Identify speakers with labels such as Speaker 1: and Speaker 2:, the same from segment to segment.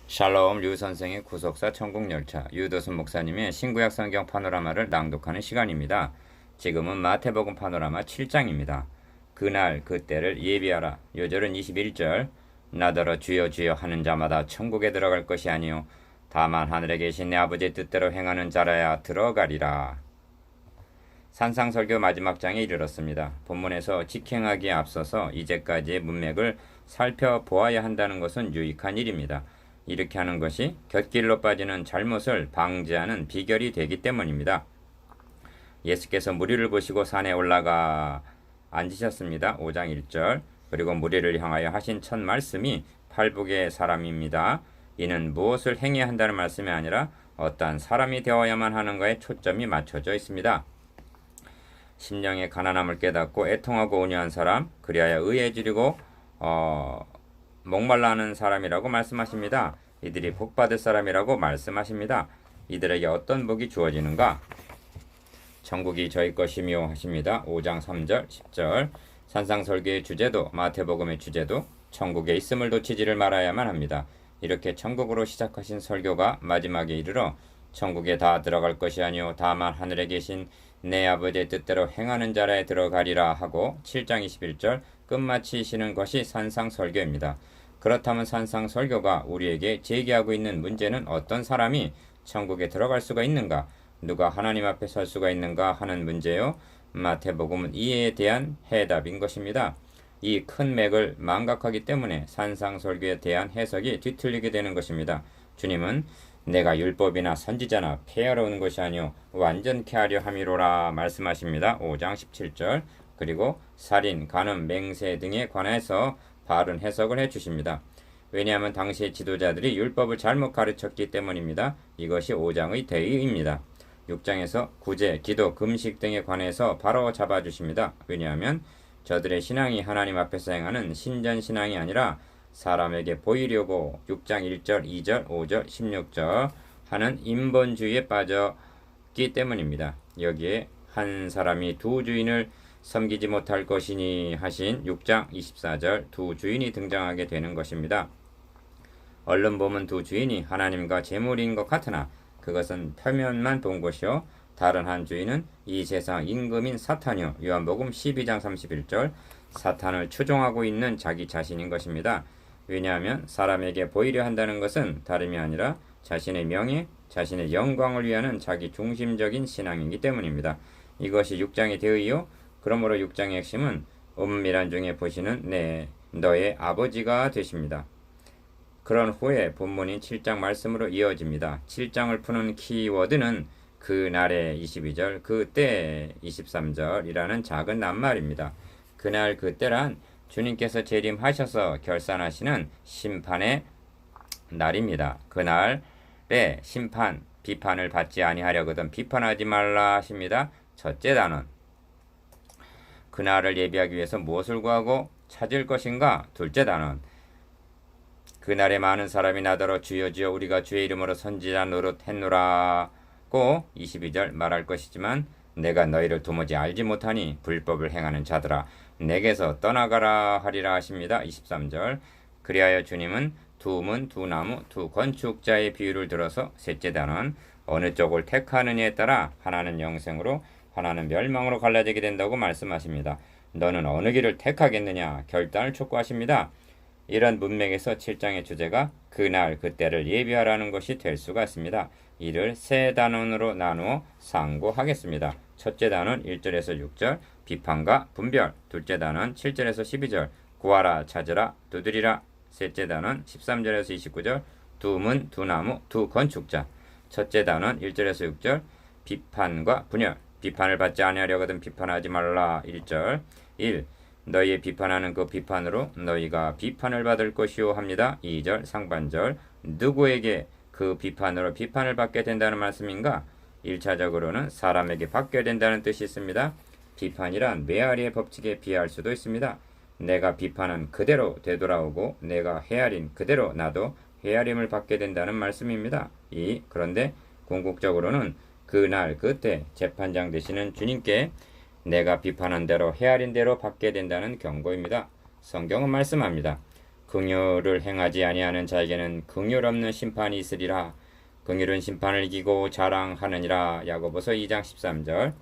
Speaker 1: 샬롬 류 선생의 구속사 천국열차 유도순 목사님의 신구약 성경 파노라마를 낭독하는 시간입니다. 지금은 마태복음 파노라마 7장입니다. 그날 그때를 예비하라. 요절은 21절. 나더러 주여 주여 하는 자마다 천국에 들어갈 것이 아니요 다만 하늘에 계신 내 아버지의 뜻대로 행하는 자라야 들어가리라. 산상설교 마지막 장에 이르렀습니다. 본문에서 직행하기에 앞서서 이제까지의 문맥을 살펴보아야 한다는 것은 유익한 일입니다. 이렇게 하는 것이 곁길로 빠지는 잘못을 방지하는 비결이 되기 때문입니다. 예수께서 무리를 보시고 산에 올라가 앉으셨습니다. 5장 1절. 그리고 무리를 향하여 하신 첫 말씀이 팔복의 사람입니다. 이는 무엇을 행해야 한다는 말씀이 아니라 어떠한 사람이 되어야만 하는가에 초점이 맞춰져 있습니다. 심령의 가난함을 깨닫고 애통하고 온유한 사람, 그리하여 의해지리고 목말라 하는 사람이라고 말씀하십니다. 이들이 복받을 사람이라고 말씀하십니다. 이들에게 어떤 복이 주어지는가? 천국이 저희 것이며 하십니다. 5장 3절 10절. 산상설계의 주제도 마태복음의 주제도 천국에 있음을 놓치지를 말아야만 합니다. 이렇게 천국으로 시작하신 설교가 마지막에 이르러 천국에 다 들어갈 것이 아니요 다만 하늘에 계신 내 아버지의 뜻대로 행하는 자라에 들어가리라 하고 7장 21절 끝마치시는 것이 산상설교입니다. 그렇다면 산상설교가 우리에게 제기하고 있는 문제는 어떤 사람이 천국에 들어갈 수가 있는가? 누가 하나님 앞에 설 수가 있는가 하는 문제요. 마태복음은 이에 대한 해답인 것입니다. 이 큰 맥을 망각하기 때문에 산상설교에 대한 해석이 뒤틀리게 되는 것입니다. 주님은 내가 율법이나 선지자나 폐하러 오는 것이 아니요 완전케 하려 함이로라 말씀하십니다. 5장 17절. 그리고 살인, 간음, 맹세 등에 관해서 바른 해석을 해주십니다. 왜냐하면 당시의 지도자들이 율법을 잘못 가르쳤기 때문입니다. 이것이 5장의 대의입니다. 6장에서 구제, 기도, 금식 등에 관해서 바로 잡아주십니다. 왜냐하면 저들의 신앙이 하나님 앞에서 행하는 신전신앙이 아니라 사람에게 보이려고 6장 1절, 2절, 5절, 16절 하는 인본주의에 빠졌기 때문입니다. 여기에 한 사람이 두 주인을 섬기지 못할 것이니 하신 6장 24절 두 주인이 등장하게 되는 것입니다. 얼른 보면 두 주인이 하나님과 재물인 것 같으나 그것은 표면만 본 것이요 다른 한 주인은 이 세상 임금인 사탄이요 요한복음 12장 31절 사탄을 추종하고 있는 자기 자신인 것입니다. 왜냐하면 사람에게 보이려 한다는 것은 다름이 아니라 자신의 명예, 자신의 영광을 위하는 자기 중심적인 신앙이기 때문입니다. 이것이 6장의 대의요. 그러므로 6장의 핵심은 은밀한 중에 보시는 너의 아버지가 되십니다. 그런 후에 본문인 7장 말씀으로 이어집니다. 7장을 푸는 키워드는 그날의 22절, 그때 23절이라는 작은 낱말입니다. 그날 그때란 주님께서 재림하셔서 결산하시는 심판의 날입니다. 그날에 심판, 비판을 받지 아니하려거든 비판하지 말라 하십니다. 첫째 단원. 그날을 예비하기 위해서 무엇을 구하고 찾을 것인가? 둘째 단원. 그날에 많은 사람이 나더러 주여 주여 우리가 주의 이름으로 선지자 노릇 했노라고 22절 말할 것이지만 내가 너희를 도무지 알지 못하니 불법을 행하는 자들아 내게서 떠나가라 하리라 하십니다. 23절. 그리하여 주님은 두 문, 두 나무, 두 건축자의 비유를 들어서 셋째 단원 어느 쪽을 택하느냐에 따라 하나는 영생으로 하나는 멸망으로 갈라지게 된다고 말씀하십니다. 너는 어느 길을 택하겠느냐 결단을 촉구하십니다. 이런 문맥에서 7장의 주제가 그날 그때를 예비하라는 것이 될 수가 있습니다. 이를 세 단원으로 나누어 상고하겠습니다. 첫째 단원 1절에서 6절 비판과 분별, 둘째 단원 7절에서 12절 구하라 찾으라 두드리라, 셋째 단원 13절에서 29절 두 문, 두 나무, 두 건축자. 첫째 단원 1절에서 6절 비판과 분열, 비판을 받지 아니하려거든 비판하지 말라 1절 1. 너희의 비판하는 그 비판으로 너희가 비판을 받을 것이요 합니다. 2절 상반절 누구에게 그 비판으로 비판을 받게 된다는 말씀인가? 1차적으로는 사람에게 받게 된다는 뜻이 있습니다. 비판이란 메아리의 법칙에 비할 수도 있습니다. 내가 비판한 그대로 되돌아오고 내가 헤아린 그대로 나도 헤아림을 받게 된다는 말씀입니다. 그런데 궁극적으로는 그날 그때 재판장 되시는 주님께 내가 비판한 대로 헤아린 대로 받게 된다는 경고입니다. 성경은 말씀합니다. 긍휼을 행하지 아니하는 자에게는 긍휼 없는 심판이 있으리라. 긍휼은 심판을 이기고 자랑하느니라. 야고보서 2장 13절.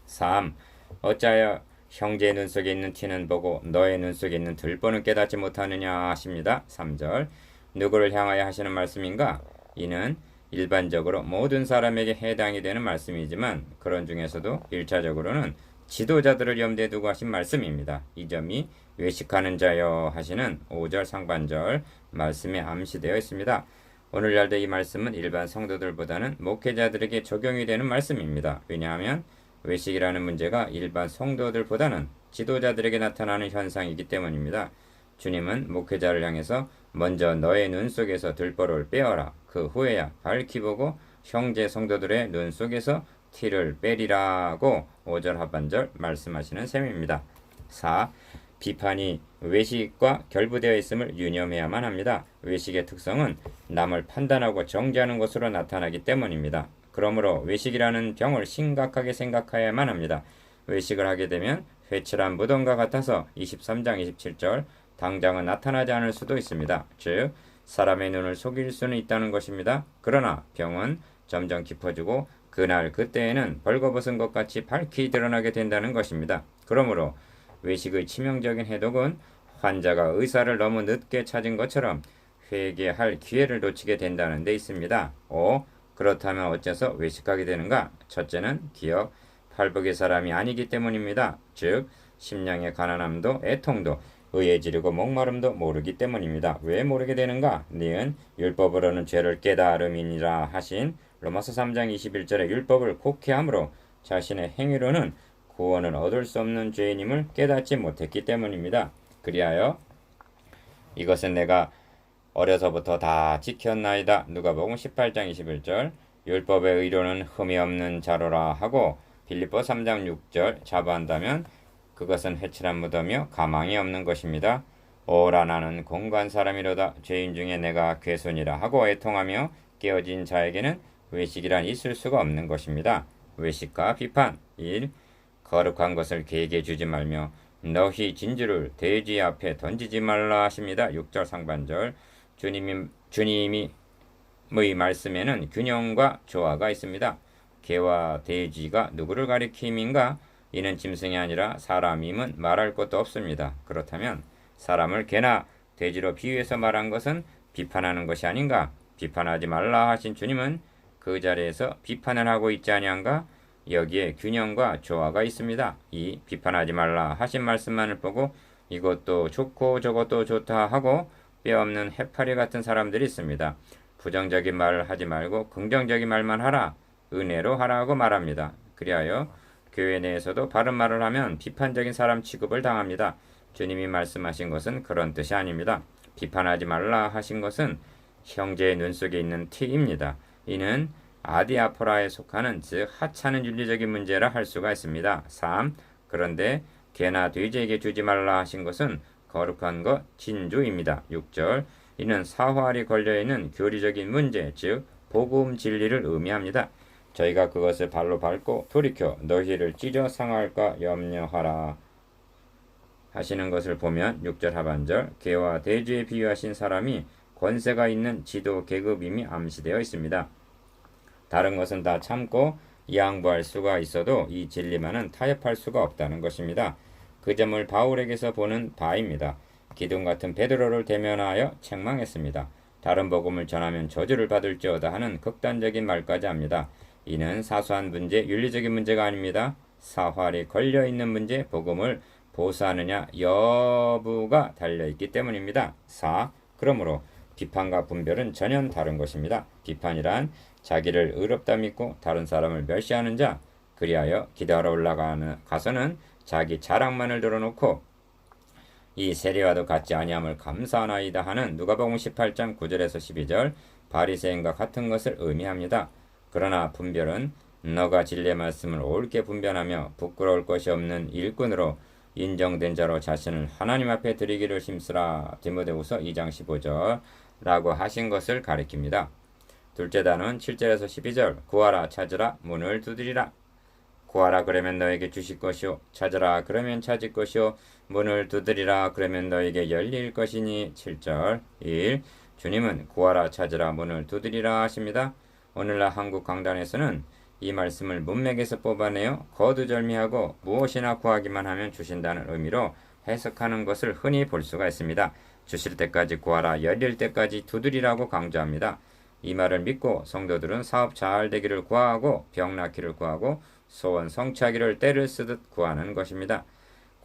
Speaker 1: 3. 어찌하여 형제의 눈 속에 있는 티는 보고 너의 눈 속에 있는 들보는 깨닫지 못하느냐 하십니다. 3절. 누구를 향하여 하시는 말씀인가? 이는 일반적으로 모든 사람에게 해당이 되는 말씀이지만 그런 중에서도 1차적으로는 지도자들을 염두에 두고 하신 말씀입니다. 이 점이 외식하는 자여 하시는 5절 상반절 말씀에 암시되어 있습니다. 오늘날도 이 말씀은 일반 성도들보다는 목회자들에게 적용이 되는 말씀입니다. 왜냐하면 외식이라는 문제가 일반 성도들보다는 지도자들에게 나타나는 현상이기 때문입니다. 주님은 목회자를 향해서 먼저 너의 눈 속에서 들보를 빼어라. 그 후에야 밝히 보고 형제 성도들의 눈 속에서 티를 빼리라고 5절 하반절 말씀하시는 셈입니다. 4. 비판이 외식과 결부되어 있음을 유념해야만 합니다. 외식의 특성은 남을 판단하고 정죄하는 것으로 나타나기 때문입니다. 그러므로 외식이라는 병을 심각하게 생각해야만 합니다. 외식을 하게 되면 회칠한 무덤과 같아서 23장 27절 당장은 나타나지 않을 수도 있습니다. 즉 사람의 눈을 속일 수는 있다는 것입니다. 그러나 병은 점점 깊어지고 그날 그때에는 벌거벗은 것 같이 밝히 드러나게 된다는 것입니다. 그러므로 외식의 치명적인 해독은 환자가 의사를 너무 늦게 찾은 것처럼 회개할 기회를 놓치게 된다는 데 있습니다. 5. 그렇다면 어째서 외식하게 되는가? 첫째는 기억, 팔복의 사람이 아니기 때문입니다. 즉 심령의 가난함도 애통도 의에 지르고 목마름도 모르기 때문입니다. 왜 모르게 되는가? 니은 율법으로는 죄를 깨달음이니라 하신 로마서 3장 21절의 율법을 곡해함으로 자신의 행위로는 구원을 얻을 수 없는 죄인임을 깨닫지 못했기 때문입니다. 그리하여 이것은 내가 어려서부터 다 지켰나이다. 누가복음 18장 21절 율법의 의로는 흠이 없는 자로라 하고 빌립보 3장 6절 자부한다면 그것은 해칠한 무덤이요 가망이 없는 것입니다. 오라 나는 공고한 사람이로다. 죄인 중에 내가 괴손이라 하고 애통하며 깨어진 자에게는 외식이란 있을 수가 없는 것입니다. 외식과 비판 1. 거룩한 것을 개에게 주지 말며 너희 진주를 돼지 앞에 던지지 말라 하십니다. 6절 상반절 주님의 말씀에는 균형과 조화가 있습니다. 개와 돼지가 누구를 가리킴인가? 이는 짐승이 아니라 사람임은 말할 것도 없습니다. 그렇다면 사람을 개나 돼지로 비유해서 말한 것은 비판하는 것이 아닌가? 비판하지 말라 하신 주님은 그 자리에서 비판을 하고 있지 아니한가? 여기에 균형과 조화가 있습니다. 이 비판하지 말라 하신 말씀만을 보고 이것도 좋고 저것도 좋다 하고 뼈없는 해파리 같은 사람들이 있습니다. 부정적인 말을 하지 말고 긍정적인 말만 하라. 은혜로 하라고 말합니다. 그리하여 교회 내에서도 바른 말을 하면 비판적인 사람 취급을 당합니다. 주님이 말씀하신 것은 그런 뜻이 아닙니다. 비판하지 말라 하신 것은 형제의 눈 속에 있는 티입니다. 이는 아디아포라에 속하는 즉 하찮은 윤리적인 문제라 할 수가 있습니다. 3. 그런데 개나 돼지에게 주지 말라 하신 것은 거룩한 것 진주입니다. 6절 이는 사활이 걸려있는 교리적인 문제 즉 복음 진리를 의미합니다. 저희가 그것을 발로 밟고 돌이켜 너희를 찢어 상할까 염려하라 하시는 것을 보면 6절 하반절 개와 돼지에 비유하신 사람이 권세가 있는 지도 계급임이 암시되어 있습니다. 다른 것은 다 참고 양보할 수가 있어도 이 진리만은 타협할 수가 없다는 것입니다. 그 점을 바울에게서 보는 바입니다. 기둥 같은 베드로를 대면하여 책망했습니다. 다른 복음을 전하면 저주를 받을지어다 하는 극단적인 말까지 합니다. 이는 사소한 문제, 윤리적인 문제가 아닙니다. 사활이 걸려있는 문제, 복음을 보수하느냐 여부가 달려있기 때문입니다. 4. 그러므로 비판과 분별은 전혀 다른 것입니다. 비판이란 자기를 의롭다 믿고 다른 사람을 멸시하는 자, 그리하여 기도하러 올라가서는 자기 자랑만을 들어놓고 이 세리와도 같지 아니함을 감사하나이다 하는 누가복음 18장 9절에서 12절 바리새인과 같은 것을 의미합니다. 그러나 분별은 너가 진리의 말씀을 옳게 분별하며 부끄러울 것이 없는 일꾼으로 인정된 자로 자신을 하나님 앞에 드리기를 힘쓰라. 디모데후서 2장 15절 라고 하신 것을 가리킵니다. 둘째 단원 7절에서 12절 구하라 찾으라 문을 두드리라. 구하라 그러면 너에게 주실 것이요 찾으라 그러면 찾을 것이요 문을 두드리라 그러면 너에게 열릴 것이니. 7절 1. 주님은 구하라 찾으라 문을 두드리라 하십니다. 오늘날 한국 강단에서는 이 말씀을 문맥에서 뽑아내어 거두절미하고 무엇이나 구하기만 하면 주신다는 의미로 해석하는 것을 흔히 볼 수가 있습니다. 주실 때까지 구하라, 열릴 때까지 두드리라고 강조합니다. 이 말을 믿고 성도들은 사업 잘 되기를 구하고 병 낫기를 구하고 소원 성취하기를 때를 쓰듯 구하는 것입니다.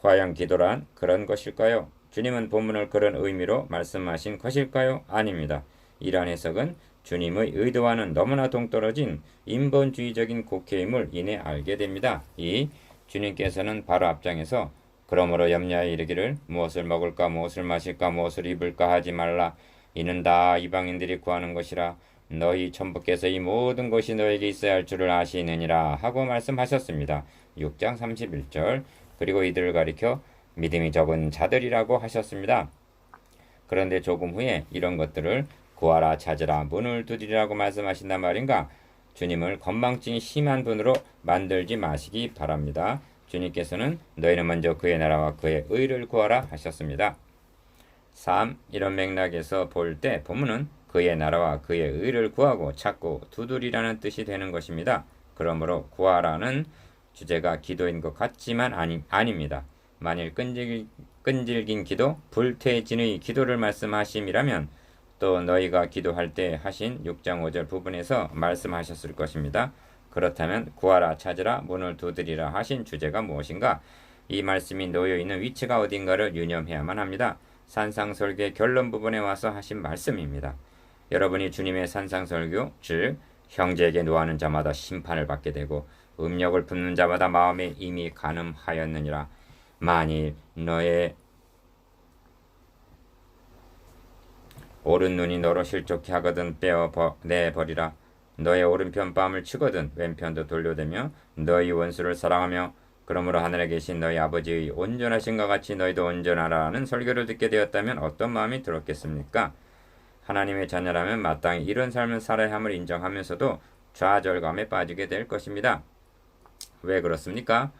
Speaker 1: 과연 기도란 그런 것일까요? 주님은 본문을 그런 의미로 말씀하신 것일까요? 아닙니다. 이러한 해석은 주님의 의도와는 너무나 동떨어진 인본주의적인 곡해임을 이내 알게 됩니다. 이 주님께서는 바로 앞장에서 그러므로 염려하여 이르기를 무엇을 먹을까 무엇을 마실까 무엇을 입을까 하지 말라. 이는 다 이방인들이 구하는 것이라. 너희 천부께서 이 모든 것이 너에게 있어야 할 줄을 아시느니라 하고 말씀하셨습니다. 6장 31절. 그리고 이들을 가리켜 믿음이 적은 자들이라고 하셨습니다. 그런데 조금 후에 이런 것들을 구하라 찾으라 문을 두드리라고 말씀하신단 말인가? 주님을 건망증이 심한 분으로 만들지 마시기 바랍니다. 주님께서는 너희는 먼저 그의 나라와 그의 의를 구하라 하셨습니다. 3. 이런 맥락에서 볼 때 본문은 그의 나라와 그의 의를 구하고 찾고 두드리라는 뜻이 되는 것입니다. 그러므로 구하라는 주제가 기도인 것 같지만 아닙니다. 만일 끈질긴 기도, 불태진의 기도를 말씀하심이라면 또 너희가 기도할 때 하신 6장 5절 부분에서 말씀하셨을 것입니다. 그렇다면 구하라 찾으라 문을 두드리라 하신 주제가 무엇인가? 이 말씀이 놓여있는 위치가 어딘가를 유념해야만 합니다. 산상설교의 결론 부분에 와서 하신 말씀입니다. 여러분이 주님의 산상설교, 즉 형제에게 노하는 자마다 심판을 받게 되고 음력을 품는 자마다 마음에 이미 간음하였느니라. 만일 너의 오른 눈이 너로 실족케 하거든 내버리라. 너의 오른편 뺨을 치거든 왼편도 돌려대며 너희 원수를 사랑하며 그러므로 하늘에 계신 너희 아버지의 온전하신과 같이 너희도 온전하라는 설교를 듣게 되었다면 어떤 마음이 들었겠습니까? 하나님의 자녀라면 마땅히 이런 삶을 살아야 함을 인정하면서도 좌절감에 빠지게 될 것입니다. 왜 그렇습니까?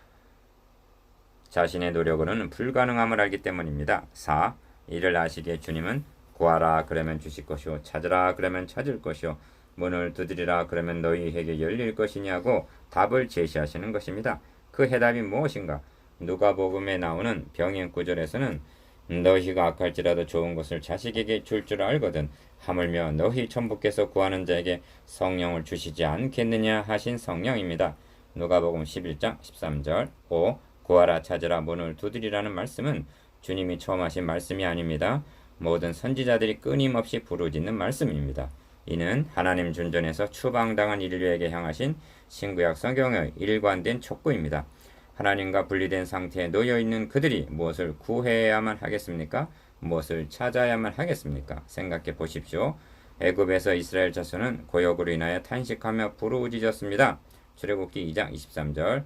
Speaker 1: 자신의 노력으로는 불가능함을 알기 때문입니다. 4. 이를 아시기에 주님은 구하라 그러면 주실 것이요 찾으라 그러면 찾을 것이요 문을 두드리라 그러면 너희에게 열릴 것이냐고 답을 제시하시는 것입니다. 그 해답이 무엇인가? 누가복음에 나오는 병행 구절에서는 너희가 악할지라도 좋은 것을 자식에게 줄 줄 알거든 하물며 너희 천부께서 구하는 자에게 성령을 주시지 않겠느냐 하신 성령입니다. 누가복음 11장 13절. 5. 구하라 찾으라 문을 두드리라는 말씀은 주님이 처음 하신 말씀이 아닙니다. 모든 선지자들이 끊임없이 부르짖는 말씀입니다. 이는 하나님 존전에서 추방당한 인류에게 향하신 신구약 성경의 일관된 촉구입니다. 하나님과 분리된 상태에 놓여있는 그들이 무엇을 구해야만 하겠습니까? 무엇을 찾아야만 하겠습니까? 생각해 보십시오. 애굽에서 이스라엘 자손은 고역으로 인하여 탄식하며 부르짖었습니다. 출애굽기 2장 23절.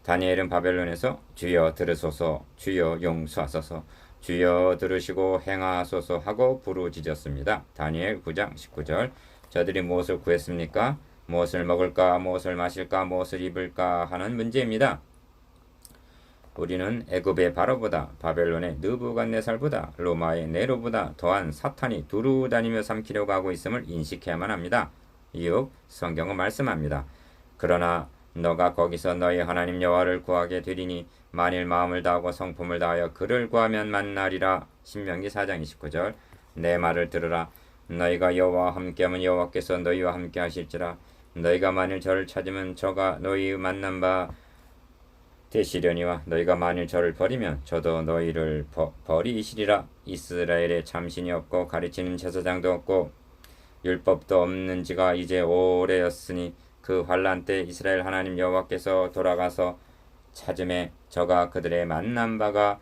Speaker 1: 다니엘은 바벨론에서 주여 들으소서 주여 용서하소서 주여 들으시고 행하소서 하고 부르짖었습니다. 다니엘 9장 19절. 저들이 무엇을 구했습니까? 무엇을 먹을까 무엇을 마실까 무엇을 입을까 하는 문제입니다. 우리는 애굽의 바로보다 바벨론의 느부갓네살보다 로마의 네로보다 더한 사탄이 두루 다니며 삼키려고 하고 있음을 인식해야만 합니다. 이후 성경은 말씀합니다. 그러나 너가 거기서 너희 하나님 여호와를 구하게 되리니 만일 마음을 다하고 성품을 다하여 그를 구하면 만나리라. 신명기 4장 29절. 내 말을 들으라. 너희가 여호와와 함께하면 여호와께서 너희와 함께 하실지라. 너희가 만일 저를 찾으면 저가 너희 만난 바 되시려니와 너희가 만일 저를 버리면 저도 너희를 버리시리라. 이스라엘에 참신이 없고 가르치는 제사장도 없고 율법도 없는 지가 이제 오래였으니 그 환난 때 이스라엘 하나님 여호와께서 돌아가서 찾음에 저가 그들의 만난 바가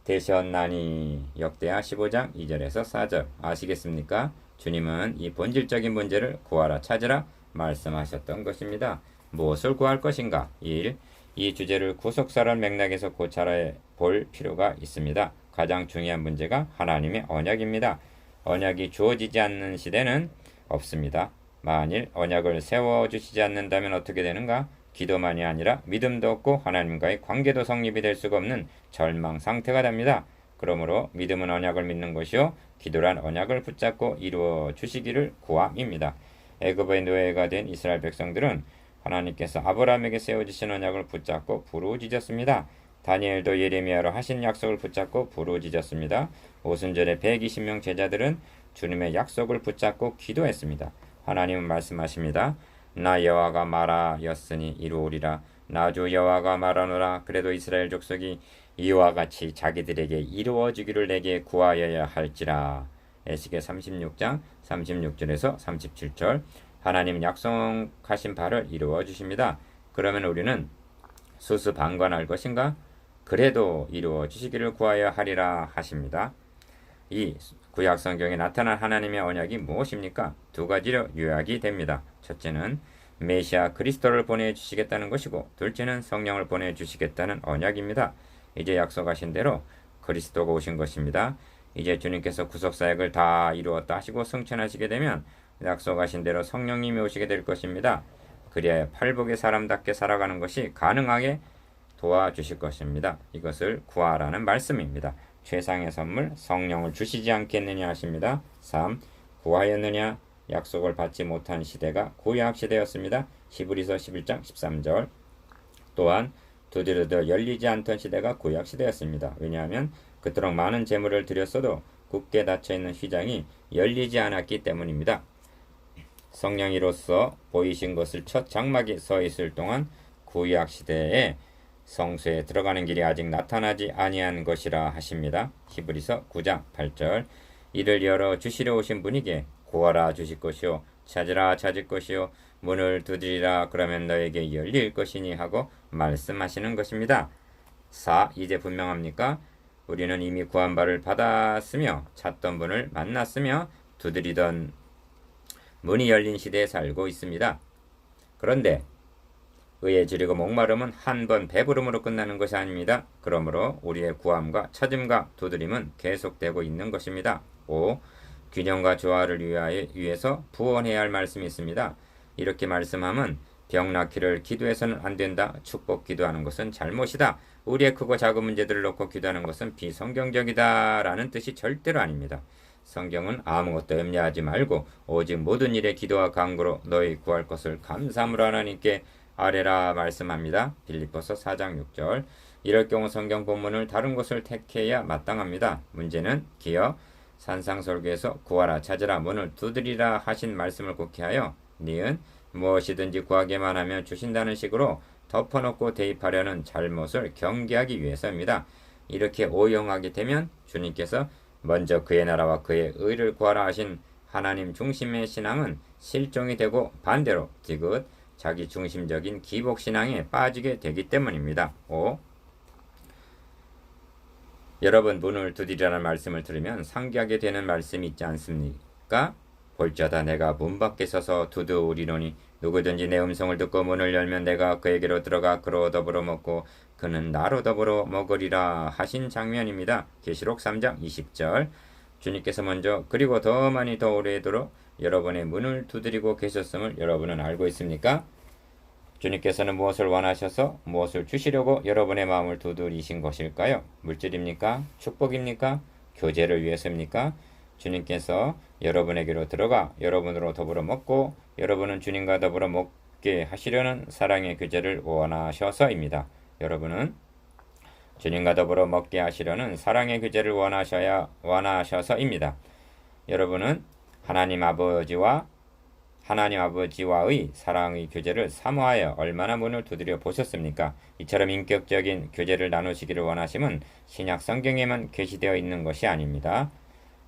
Speaker 1: 되셨나니. 역대하 15장 2절에서 4절. 아시겠습니까? 주님은 이 본질적인 문제를 구하라 찾으라 말씀하셨던 것입니다. 무엇을 구할 것인가? 1. 이 주제를 구속사란 맥락에서 고찰해 볼 필요가 있습니다. 가장 중요한 문제가 하나님의 언약입니다. 언약이 주어지지 않는 시대는 없습니다. 만일 언약을 세워주시지 않는다면 어떻게 되는가? 기도만이 아니라 믿음도 없고 하나님과의 관계도 성립이 될 수가 없는 절망 상태가 됩니다. 그러므로 믿음은 언약을 믿는 것이요 기도란 언약을 붙잡고 이루어 주시기를 구함입니다. 애굽의 노예가 된 이스라엘 백성들은 하나님께서 아브라함에게 세워주신 언약을 붙잡고 부르짖었습니다. 다니엘도 예레미야로 하신 약속을 붙잡고 부르짖었습니다. 오순절에 120명 제자들은 주님의 약속을 붙잡고 기도했습니다. 하나님은 말씀하십니다. 나 여호와가 말하였으니 이루오리라. 나 주 여호와가 말하노라. 그래도 이스라엘 족속이 이와 같이 자기들에게 이루어지기를 내게 구하여야 할지라. 에스겔 36장 36절에서 37절. 하나님 약속하신 바를 이루어 주십니다. 그러면 우리는 수수방관할 것인가? 그래도 이루어 주시기를 구하여 하리라 하십니다. 이 구약 성경에 나타난 하나님의 언약이 무엇입니까? 두 가지로 요약이 됩니다. 첫째는 메시아 그리스도를 보내주시겠다는 것이고, 둘째는 성령을 보내주시겠다는 언약입니다. 이제 약속하신 대로 그리스도가 오신 것입니다. 이제 주님께서 구속사역을 다 이루었다 하시고 승천하시게 되면 약속하신 대로 성령님이 오시게 될 것입니다. 그리하여 팔복의 사람답게 살아가는 것이 가능하게 도와주실 것입니다. 이것을 구하라는 말씀입니다. 최상의 선물 성령을 주시지 않겠느냐 하십니다. 3. 구하였느냐? 약속을 받지 못한 시대가 구약 시대였습니다. 히브리서 11장 13절. 또한 두드려도 열리지 않던 시대가 구약 시대였습니다. 왜냐하면 그토록 많은 재물을 드렸어도 굳게 닫혀있는 휘장이 열리지 않았기 때문입니다. 성령이로서 보이신 것을 첫 장막에 서 있을 동안 구약 시대에 성소에 들어가는 길이 아직 나타나지 아니한 것이라 하십니다. 히브리서 9장 8절. 이를 열어 주시려 오신 분에게 구하라 주실 것이요 찾으라 찾을 것이요 문을 두드리라 그러면 너에게 열릴 것이니 하고 말씀하시는 것입니다. 4. 이제 분명합니까? 우리는 이미 구한 바를 받았으며 찾던 분을 만났으며 두드리던 문이 열린 시대에 살고 있습니다. 그런데 의에 지르고 목마름은 한 번 배부름으로 끝나는 것이 아닙니다. 그러므로 우리의 구함과 찾음과 두드림은 계속되고 있는 것입니다. 5. 균형과 조화를 위해서 부원해야 할 말씀이 있습니다. 이렇게 말씀하면 병 낫기를 기도해서는 안 된다. 축복 기도하는 것은 잘못이다. 우리의 크고 작은 문제들을 놓고 기도하는 것은 비성경적이다 라는 뜻이 절대로 아닙니다. 성경은 아무것도 염려하지 말고 오직 모든 일에 기도와 간구로 너희 구할 것을 감사함으로 하나님께 아뢰라 말씀합니다. 빌립보서 4장 6절. 이럴 경우 성경 본문을 다른 것을 택해야 마땅합니다. 문제는 기어 산상설교에서 구하라 찾으라 문을 두드리라 하신 말씀을 곡해하여 니은 무엇이든지 구하기만 하면 주신다는 식으로 덮어놓고 대입하려는 잘못을 경계하기 위해서입니다. 이렇게 오용하게 되면 주님께서 먼저 그의 나라와 그의 의를 구하라 하신 하나님 중심의 신앙은 실종이 되고 반대로 디귿 자기 중심적인 기복신앙에 빠지게 되기 때문입니다. 5. 여러분 문을 두드리라는 말씀을 들으면 상기하게 되는 말씀이 있지 않습니까? 볼자다 내가 문 밖에 서서 두드리노니 누구든지 내 음성을 듣고 문을 열면 내가 그에게로 들어가 그로 더불어 먹고 그는 나로 더불어 먹으리라 하신 장면입니다. 계시록 3장 20절. 주님께서 먼저 그리고 더 많이 더 오래도록 여러분의 문을 두드리고 계셨음을 여러분은 알고 있습니까? 주님께서는 무엇을 원하셔서 무엇을 주시려고 여러분의 마음을 두드리신 것일까요? 물질입니까? 축복입니까? 교제를 위해서입니까? 주님께서 여러분에게로 들어가 여러분으로 더불어 먹고 여러분은 주님과 더불어 먹게 하시려는 사랑의 교제를 원하셔서입니다. 여러분은 주님과 더불어 먹게 하시려는 사랑의 교제를 원하셔서입니다. 여러분은 하나님 아버지와의 사랑의 교제를 사모하여 얼마나 문을 두드려 보셨습니까? 이처럼 인격적인 교제를 나누시기를 원하심은 신약 성경에만 계시되어 있는 것이 아닙니다.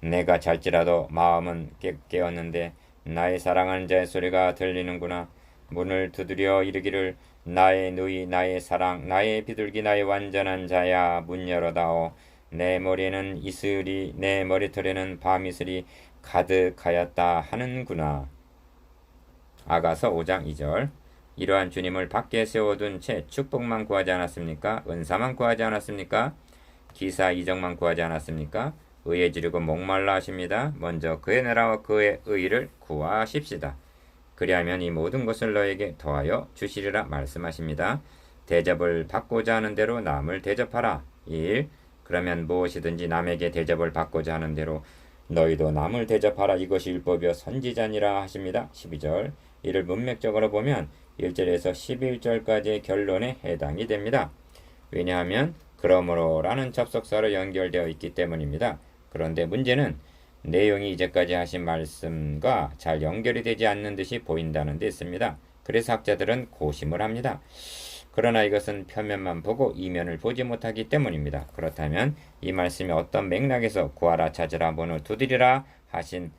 Speaker 1: 내가 잘지라도 마음은 깨었는데 나의 사랑하는 자의 소리가 들리는구나. 문을 두드려 이르기를 나의 누이 나의 사랑 나의 비둘기 나의 완전한 자야 문 열어다오. 내 머리에는 이슬이 내 머리털에는 밤이슬이 가득하였다 하는구나. 아가서 5장 2절. 이러한 주님을 밖에 세워둔 채 축복만 구하지 않았습니까? 은사만 구하지 않았습니까? 기사 이적만 구하지 않았습니까? 의에 지르고 목말라 하십니다. 먼저 그의 나라와 그의 의를 구하십시다. 그리하면 이 모든 것을 너에게 더하여 주시리라 말씀하십니다. 대접을 받고자 하는 대로 남을 대접하라. 1. 그러면 무엇이든지 남에게 대접을 받고자 하는 대로 너희도 남을 대접하라. 이것이 율법이요 선지자니라 하십니다. 12절. 이를 문맥적으로 보면 1절에서 11절까지의 결론에 해당이 됩니다. 왜냐하면 그러므로 라는 접속사로 연결되어 있기 때문입니다. 그런데 문제는 내용이 이제까지 하신 말씀과 잘 연결이 되지 않는 듯이 보인다는 데 있습니다. 그래서 학자들은 고심을 합니다. 그러나 이것은 표면만 보고 이면을 보지 못하기 때문입니다. 그렇다면 이 말씀이 어떤 맥락에서 구하라 찾으라 문을 두드리라 하신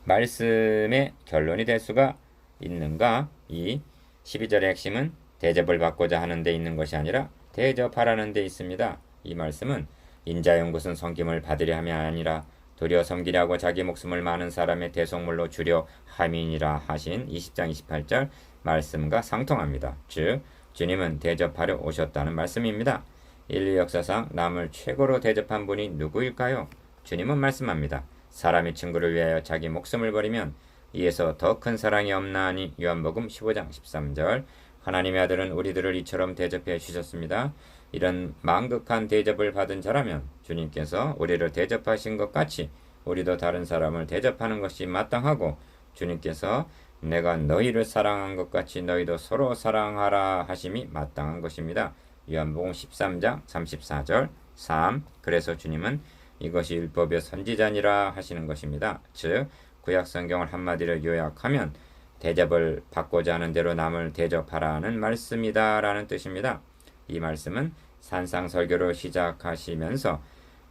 Speaker 1: 말씀의 결론이 될 수가 있는가? 이 12절의 핵심은 대접을 받고자 하는 데 있는 것이 아니라 대접하라는 데 있습니다. 이 말씀은 인자용 것은 섬김을 받으려 함이 아니라 도리어 섬기려고 자기 목숨을 많은 사람의 대속물로 주려 함이니라 하신 20장 28절 말씀과 상통합니다. 즉 주님은 대접하려 오셨다는 말씀입니다. 인류 역사상 남을 최고로 대접한 분이 누구일까요? 주님은 말씀합니다. 사람이 친구를 위하여 자기 목숨을 버리면 이에서 더 큰 사랑이 없나 하니 요한복음 15장 13절. 하나님의 아들은 우리들을 이처럼 대접해 주셨습니다. 이런 망극한 대접을 받은 자라면 주님께서 우리를 대접하신 것 같이 우리도 다른 사람을 대접하는 것이 마땅하고 주님께서 내가 너희를 사랑한 것 같이 너희도 서로 사랑하라 하심이 마땅한 것입니다. 요한복음 13장 34절 3. 그래서 주님은 이것이 율법의 선지자니라 하시는 것입니다. 즉 구약 성경을 한마디로 요약하면 대접을 받고자 하는 대로 남을 대접하라는 말씀이다 라는 뜻입니다. 이 말씀은 산상설교로 시작하시면서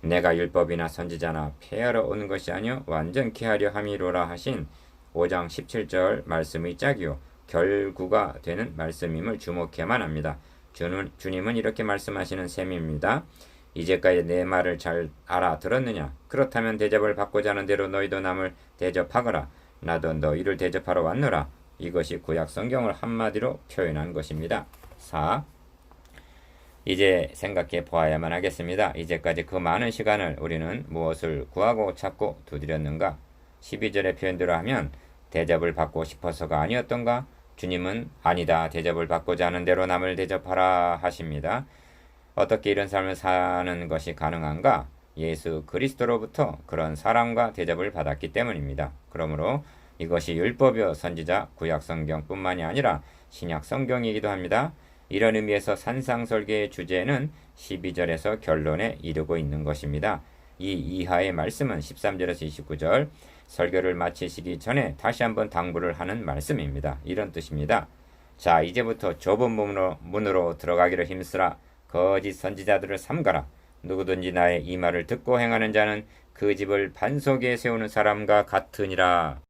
Speaker 1: 내가 율법이나 선지자나 폐하러 온 것이 아니요 완전케 하려 함이로라 하신 5장 17절 말씀의 짝이요 결구가 되는 말씀임을 주목해야만 합니다. 주님은 이렇게 말씀하시는 셈입니다. 이제까지 내 말을 잘 알아들었느냐? 그렇다면 대접을 받고자 하는 대로 너희도 남을 대접하거라. 나도 너희를 대접하러 왔노라. 이것이 구약 성경을 한마디로 표현한 것입니다. 4. 이제 생각해 보아야만 하겠습니다. 이제까지 그 많은 시간을 우리는 무엇을 구하고 찾고 두드렸는가? 12절의 표현대로 하면 대접을 받고 싶어서가 아니었던가? 주님은 아니다. 대접을 받고자 하는 대로 남을 대접하라 하십니다. 어떻게 이런 삶을 사는 것이 가능한가? 예수 그리스도로부터 그런 사랑과 대접을 받았기 때문입니다. 그러므로 이것이 율법이요 선지자 구약 성경뿐만이 아니라 신약 성경이기도 합니다. 이런 의미에서 산상설계의 주제는 12절에서 결론에 이르고 있는 것입니다. 이 이하의 말씀은 13절에서 29절 설교를 마치시기 전에 다시 한번 당부를 하는 말씀입니다. 이런 뜻입니다. 자, 이제부터 좁은 문으로 들어가기를 힘쓰라. 거짓 선지자들을 삼가라. 누구든지 나의 이 말을 듣고 행하는 자는 그 집을 반석에 세우는 사람과 같으니라.